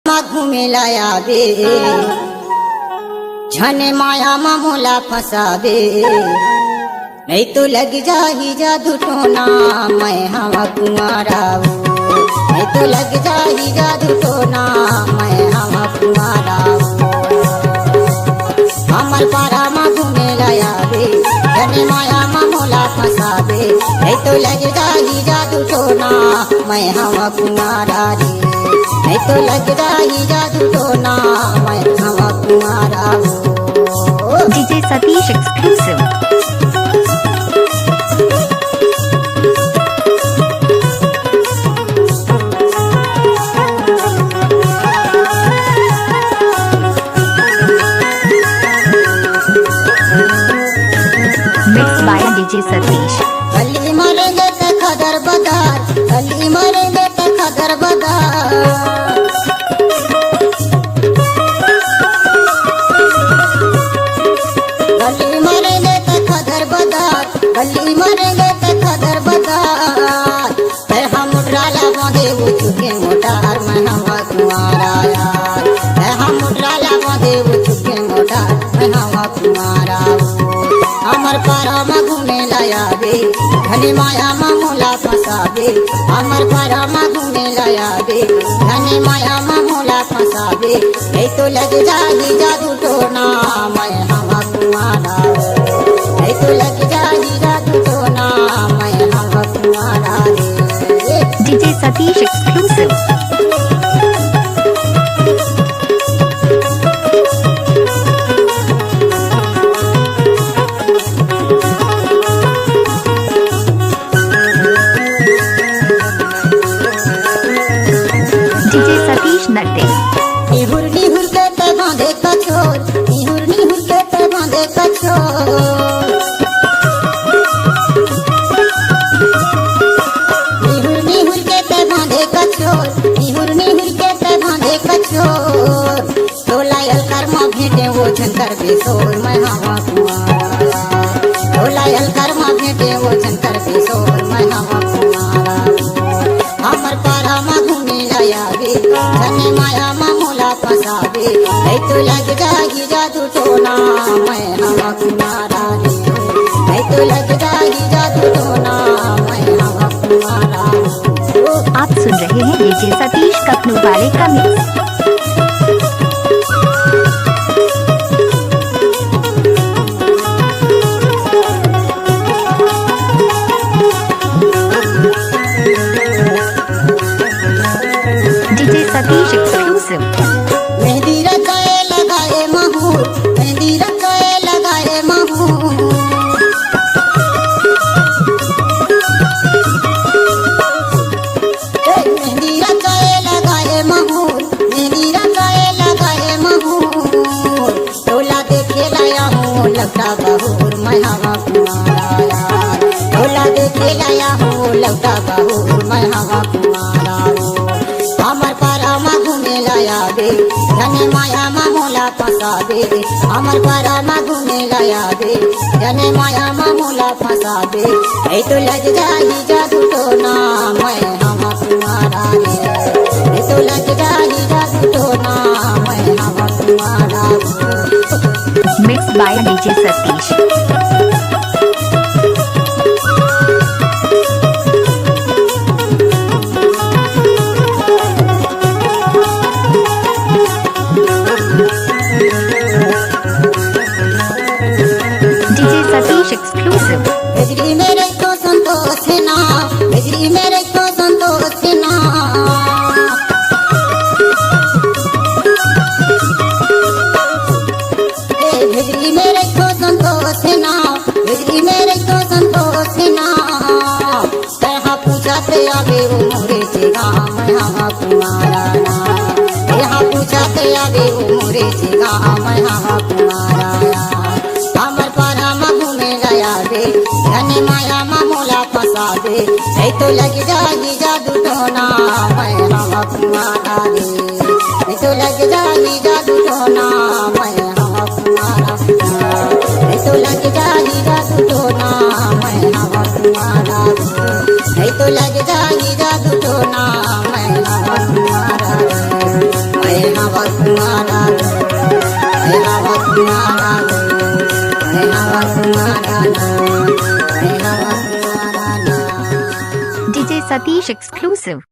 घूमे लाया बे झने माया मामूला फसाबे नहीं तो लग जाही जादू टोना मैं हवा कुमारा नहीं तो लग जाही जादू टोना मैं हवा कुमारा हमर पारा माँ घूमे लाया बे झने माया मामूला फसाबे नहीं तो लग जाही जादू टोना मैं हवा कुमारा रे नहीं तो लग जाही जादू टोना मैं हवा Kumara DJ Satish exclusive. Mixed by DJ Satish. गली मरेंगे ते खदर बदार गली मरेंगे ते खदर बदार गली मरेंगे ते खदर बदार गली मरेंगे ते खदर बदार ते हम उठराला बांधे वो चुके मोटार मैं हवा कुमारा यार ते हम उठराला बांधे वो चुके मोटार मैं हवा कुमारा हमर पारा में घूमे लाया बे घनी माया मामूला फसाबे हमर पारा में घूमे लाया बे घनी माया मामूला फसाबे नहीं तो लग जाही जादू टोना मैं हवा कुमारा नहीं तो लग जाही जादू टोना मैं हवा कुमारा रे DJ Satish exclusive. DJ Satish Natte. निहुर निहुर के ते बांधे कचोर निहुर निहुर के ते बांधे कचोर निहुर निहुर के ते बांधे कचोर निहुर निहुर के ते बांधे कचोर टोलायल कर्मा भेटे वो झंकर बेसोर मैं हवा कुमारा टोलायल कर्मा भेटे वो झंकर बेसोर मैं हवा कुमारा हमर पारा मा घूमे लाया बे धने माया मामूला फसाबे नहीं तो लग जाही जादू टोना मैं हवा कुमारा रे नहीं तो लग जाही जादू टोना मैं हवा कुमारा आप सुन रहे हैं DJ सतीश कपनू वाले का मिक्स। DJ Satish exclusive. मेहंदी रचाए लगाए महूर मेहंदी रचाए लगाए महूर मेहंदी रचाए लगाए महूर मेहंदी रचाए लगाए महूर टोला देखे लाया हूँ लगता बहूर मैं हवा कुमारा यार टोला देखे लाया हूँ लगता बहूर मैं हवा कुमारा हमर पारा मा घूमे लाया बे धने माया मामूला फसाबे हमर पारा मा घूमे लाया बे धने माया मामूला फसाबे नहीं तो लग जाही जादू टोना मैं हवा कुमारा रे नहीं तो लग जाही जादू टोना मैं हवा Kumara Mixed by DJ Satish. DJ Satish exclusive. बिजली मेरे को संतोष है ना बिजली मेरे को संतोष है ना बिजली मेरे को संतोष है ना बिजली मेरे को संतोष है ना तरह पूछाते आगे वो मोरे से गाँव मैं हवा कुमारा ना यहाँ पूछाते आगे वो मोरे से गाँव मैं हवा कुमारा हमर पारा मा घूमे लाया बे धने माया मामूला फसाबे नहीं तो लग जाही जादू टोना मैं हवा कुमारा रे नहीं तो लग जाही जादू टोना मैं हवा कुमारा नहीं तो लग जाही जादू टोना मैं हवा कुमारा नहीं तो लग जाही जादू टोना मैं हवा कुमारा मैं तुम्हारा नाम, मैं हवा तुम्हारा नाम, मैं हवा तुम्हारा नाम। DJ Satish exclusive.